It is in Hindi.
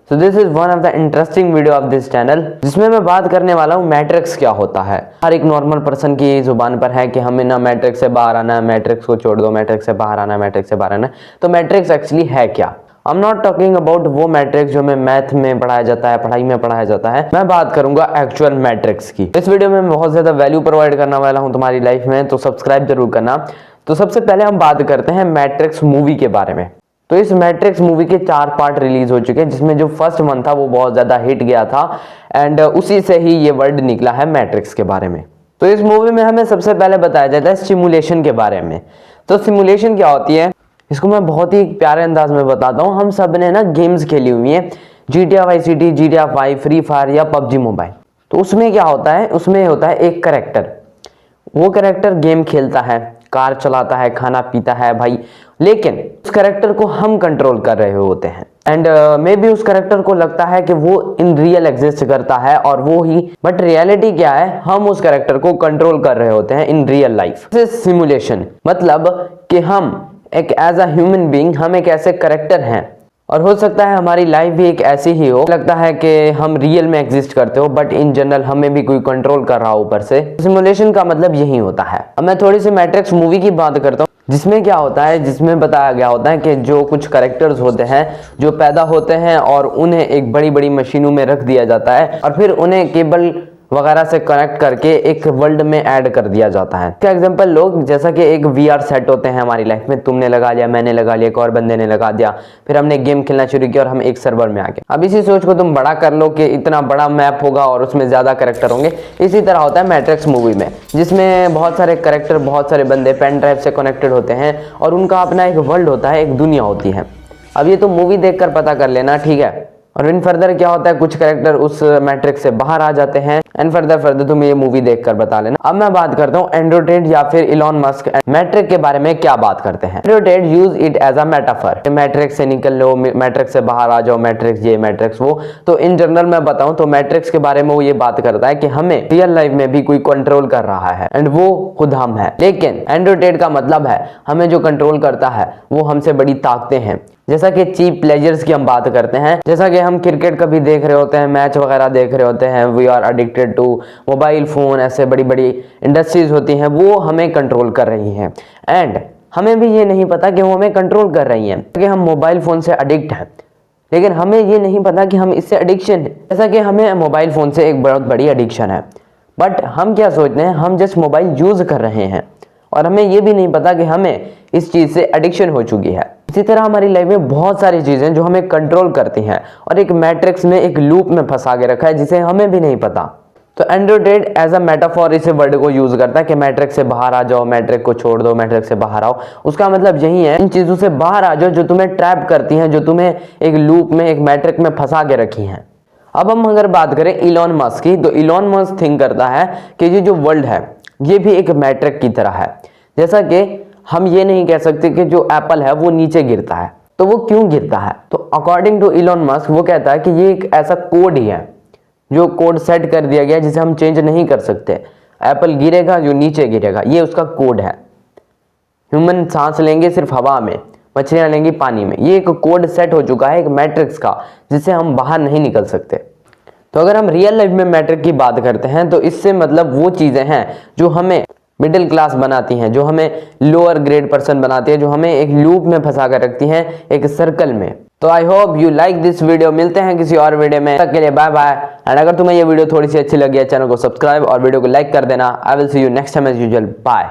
So this is one of the interesting video of this channel, जिसमें मैं बात करने वाला हूँ मैट्रिक्स क्या होता है। हर एक नॉर्मल पर्सन की जुबान पर है कि हमें ना मैट्रिक्स से बाहर आना है, मैट्रिक्स को छोड़ दो, मैट्रिक्स से बाहर आना है, मैट्रिक्स से बाहर आना है। तो मैट्रिक्स एक्चुअली है क्या? I am not talking about वो मैट्रिक्स जो हमें मैथ में पढ़ाया जाता है, पढ़ाई में पढ़ाया जाता है। मैं बात करूंगा एक्चुअल मैट्रिक्स की। इस वीडियो में मैं बहुत ज्यादा वैल्यू प्रोवाइड करने वाला हूं तुम्हारी लाइफ में, तो सब्सक्राइब जरूर करना। तो सबसे पहले हम बात करते हैं मैट्रिक्स मूवी के बारे में। तो इस मैट्रिक्स मूवी के 4 पार्ट रिलीज हो चुके हैं, जिसमें जो फर्स्ट वन था वो बहुत ज्यादा हिट गया था एंड उसी से ही ये वर्ड निकला है मैट्रिक्स के बारे में। तो इस मूवी में हमें सबसे पहले बताया जाता है सिमुलेशन के बारे में। तो सिमुलेशन क्या होती है, इसको मैं बहुत ही प्यारे अंदाज में बताता हूँ। हम सब ने ना गेम्स खेली हुई है, GTA Vice City, GTA 5, free fire या PUBG मोबाइल। तो उसमें क्या होता है, उसमें होता है एक करेक्टर। वो करेक्टर गेम खेलता है, कार चलाता है, खाना पीता है भाई, लेकिन उस करेक्टर को हम कंट्रोल कर रहे होते हैं एंड मे बी उस करेक्टर को लगता है कि वो इन रियल एग्जिस्ट करता है और वो ही, बट रियलिटी क्या है, हम उस करेक्टर को कंट्रोल कर रहे होते हैं इन रियल लाइफ। सिमुलेशन मतलब कि हम एक एज अ ह्यूमन बीइंग हम एक ऐसे करेक्टर हैं, और हो सकता है हमारी लाइफ भी एक ऐसी ही हो, लगता है कि हम रियल में एग्जिस्ट करते हो बट इन जनरल हमें भी कोई कंट्रोल कर रहा हो ऊपर से। सिमुलेशन का मतलब यही होता है। अब मैं थोड़ी सी मैट्रिक्स मूवी की बात करता हूँ, जिसमें क्या होता है, जिसमें बताया गया होता है कि जो कुछ कैरेक्टर्स होते हैं जो पैदा होते हैं और उन्हें एक बड़ी बड़ी मशीनों में रख दिया जाता है और फिर उन्हें केबल वगैरह से कनेक्ट करके एक वर्ल्ड में ऐड कर दिया जाता है। इसका एग्जांपल लोग, जैसा कि एक VR सेट होते हैं हमारी लाइफ में, तुमने लगा लिया, मैंने लगा लिया, एक और बंदे ने लगा दिया, फिर हमने गेम खेलना शुरू किया और हम एक सर्वर में आ गए। अब इसी सोच को तुम बड़ा कर लो कि इतना बड़ा मैप होगा और उसमें ज्यादा कैरेक्टर होंगे। इसी तरह होता है मैट्रिक्स मूवी में, जिसमें बहुत सारे कैरेक्टर, बहुत सारे बंदे पेन ड्राइव से कनेक्टेड होते हैं और उनका अपना एक वर्ल्ड होता है, एक दुनिया होती है। अब ये तो मूवी देखकर पता कर लेना, ठीक है। और इन फर्दर क्या होता है, कुछ कैरेक्टर उस मैट्रिक्स से बाहर आ जाते हैं एंड फर्दर तुम ये मूवी देखकर बता लेना। अब मैं बात करता हूँ एंड्रू टेड या फिर इलॉन मस्क मैट्रिक के बारे में क्या बात करते हैं। Andrew Tate use it as a metaphor, matrix से निकल लो, मैट्रिक्स से बाहर आ जाओ, मैट्रिक्स ये मैट्रिक्स वो। तो इन जनरल मैं बताऊं तो मैट्रिक्स के बारे में वो ये बात करता है कि हमें रियल लाइफ में भी कोई कंट्रोल कर रहा है एंड वो खुद हम है। लेकिन एंड्रू टेड का मतलब है हमें जो कंट्रोल करता है वो हमसे बड़ी ताकतें हैं। जैसा कि चीप प्लेजर्स की हम बात करते हैं, जैसा कि हम क्रिकेट कभी देख रहे होते हैं, मैच वगैरह देख रहे होते हैं, we are addicted to mobile phone, ऐसे बड़ी बड़ी इंडस्ट्रीज होती हैं वो हमें कंट्रोल कर रही हैं एंड हमें भी ये नहीं पता कि वो हमें कंट्रोल कर रही हैं। कि हम मोबाइल फोन से एडिक्ट हैं लेकिन हमें ये नहीं पता कि हम इससे एडिक्शन है। जैसा कि हमें मोबाइल फोन से एक बहुत बड़ी एडिक्शन है, बट हम क्या सोचते हैं, हम जस्ट मोबाइल यूज कर रहे हैं और हमें ये भी नहीं पता कि हमें इस चीज से एडिक्शन हो चुकी है। इसी तरह हमारी लाइफ में बहुत सारी चीजें जो हमें कंट्रोल करती हैं और एक मैट्रिक्स में, एक लूप में फंसा के रखा है जिसे हमें भी नहीं पता। तो Andrew Tate as a metaphor इस वर्ड को यूज करता है कि मैट्रिक्स से बाहर आ जाओ, मैट्रिक को छोड़ दो, मैट्रिक्स से बाहर आओ। उसका मतलब यही है, इन चीजों से बाहर आ जाओ जो तुम्हें ट्रैप करती हैं, जो तुम्हें एक लूप में, एक मैट्रिक में फंसा के रखी हैं। अब हम अगर बात करें इलॉन मस्क की, तो इलॉन मस्क थिंक करता है कि ये जो वर्ल्ड है ये भी एक मैट्रिक की तरह है। जैसा कि हम ये नहीं कह सकते कि जो एप्पल है वो नीचे गिरता है, तो वो क्यों गिरता है? तो अकॉर्डिंग टू इलॉन मस्क वो कहता है कि ये एक ऐसा कोड ही है, जो कोड सेट कर दिया गया जिसे हम चेंज नहीं कर सकते। एप्पल गिरेगा, जो नीचे गिरेगा, ये उसका कोड है। ह्यूमन सांस लेंगे सिर्फ हवा में, मछलियां लेंगी पानी में। ये एक कोड सेट हो चुका है एक मैट्रिक्स का, जिससे हम बाहर नहीं निकल सकते। तो अगर हम रियल लाइफ में मैट्रिक की बात करते हैं तो इससे मतलब वो चीजें हैं जो हमें मिडिल क्लास बनाती हैं, जो हमें लोअर ग्रेड पर्सन बनाती है, जो हमें एक लूप में फंसा कर रखती हैं, एक सर्कल में। तो I hope you like this video. मिलते हैं किसी और वीडियो में, तब तक के लिए बाय बाय। एंड अगर तुम्हें ये वीडियो थोड़ी सी अच्छी लगी है, चैनल को सब्सक्राइब और वीडियो को लाइक कर देना। I will see you next time as usual, bye.